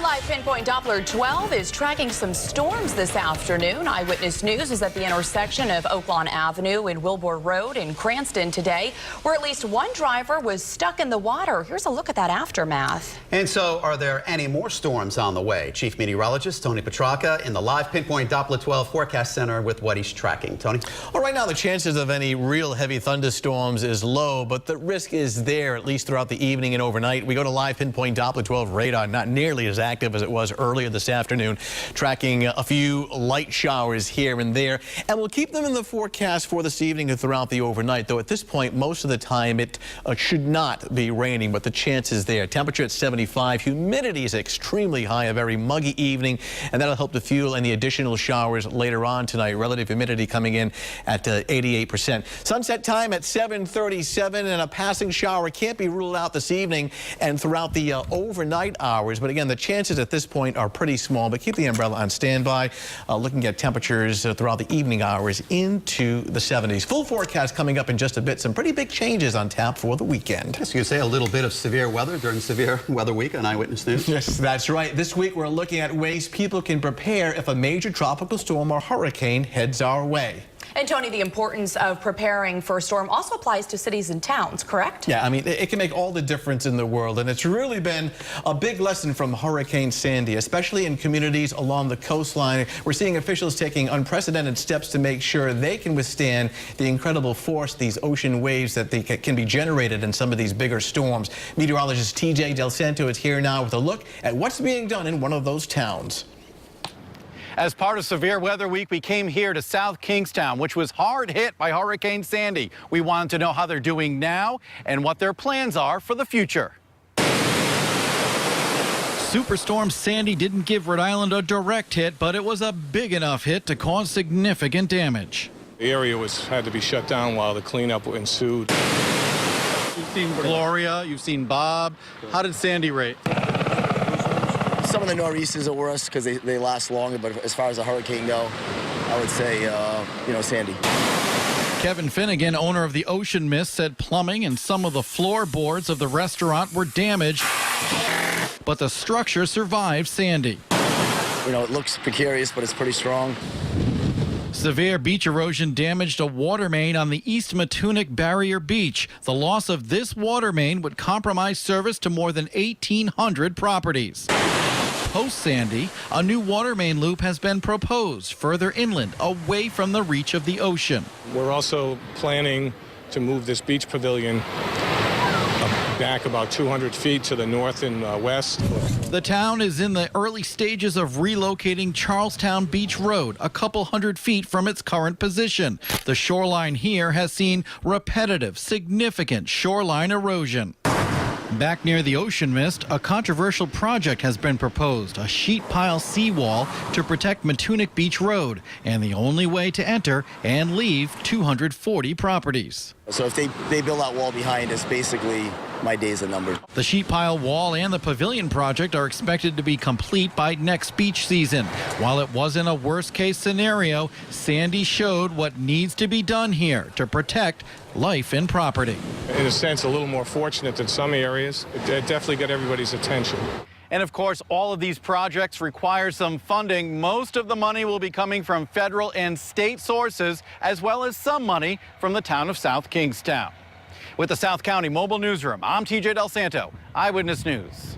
A live pinpoint Doppler 12 is tracking some storms this afternoon. Eyewitness News is at the intersection of Oaklawn Avenue and Wilbur Road in Cranston today, where at least one driver was stuck in the water. Here's a look at that aftermath. And so, are there any more storms on the way? Chief Meteorologist Tony Petrarca in the live pinpoint Doppler 12 forecast center with what he's tracking. Tony? Well, right now the chances of any real heavy thunderstorms is low, but the risk is there at least throughout the evening and overnight. We go to live pinpoint Doppler 12 radar, not nearly as active as it was earlier this afternoon, tracking a few light showers here and there, and we'll keep them in the forecast for this evening and throughout the overnight, though at this point most of the time it should not be raining, but the chance is there. Temperature at 75, humidity is extremely high, a very muggy evening, and that'll help to fuel any additional showers later on tonight. Relative humidity coming in at 88%. Sunset time at 7:37, and a passing shower can't be ruled out this evening and throughout the overnight hours, but again the chances at this point are pretty small, but keep the umbrella on standby. Looking at temperatures throughout the evening hours into the 70s. Full forecast coming up in just a bit. Some pretty big changes on tap for the weekend. Yes, you could say a little bit of severe weather during severe weather week on Eyewitness News. Yes, that's right. This week we're looking at ways people can prepare if a major tropical storm or hurricane heads our way. And Tony, the importance of preparing for a storm also applies to cities and towns, correct? Yeah, I mean, it can make all the difference in the world, and it's really been a big lesson from Hurricane Sandy, especially in communities along the coastline. We're seeing officials taking unprecedented steps to make sure they can withstand the incredible force, these ocean waves that can be generated in some of these bigger storms. Meteorologist TJ Del Santo is here now with a look at what's being done in one of those towns. As part of Severe Weather Week, we came here to South Kingstown, which was hard hit by Hurricane Sandy. We wanted to know how they're doing now and what their plans are for the future. Superstorm Sandy didn't give Rhode Island a direct hit, but it was a big enough hit to cause significant damage. The area had to be shut down while the cleanup ensued. You've seen Gloria, you've seen Bob. How did Sandy rate? Some of the nor'easters are worse because they last longer, but as far as a hurricane go, I would say, Sandy. Kevin Finnegan, owner of the Ocean Mist, said plumbing and some of the floorboards of the restaurant were damaged, but the structure survived Sandy. It looks precarious, but it's pretty strong. Severe beach erosion damaged a water main on the East Matunic Barrier Beach. The loss of this water main would compromise service to more than 1,800 properties. Post-Sandy, a new water main loop has been proposed further inland, away from the reach of the ocean. We're also planning to move this beach pavilion back about 200 feet to the north and west. The town is in the early stages of relocating Charlestown Beach Road, a couple hundred feet from its current position. The shoreline here has seen repetitive, significant shoreline erosion. Back near the Ocean Mist, a controversial project has been proposed, a sheet pile seawall to protect Matunic Beach Road, and the only way to enter and leave 240 properties. So if they build that wall behind us, basically my days are numbered. The sheet pile wall and the pavilion project are expected to be complete by next beach season. While it wasn't a worst-case scenario, Sandy showed what needs to be done here to protect life and property. In a sense, a little more fortunate than some areas. It definitely got everybody's attention. And of course, all of these projects require some funding. Most of the money will be coming from federal and state sources, as well as some money from the town of South Kingstown. With the South County Mobile Newsroom, I'm TJ Del Santo, Eyewitness News.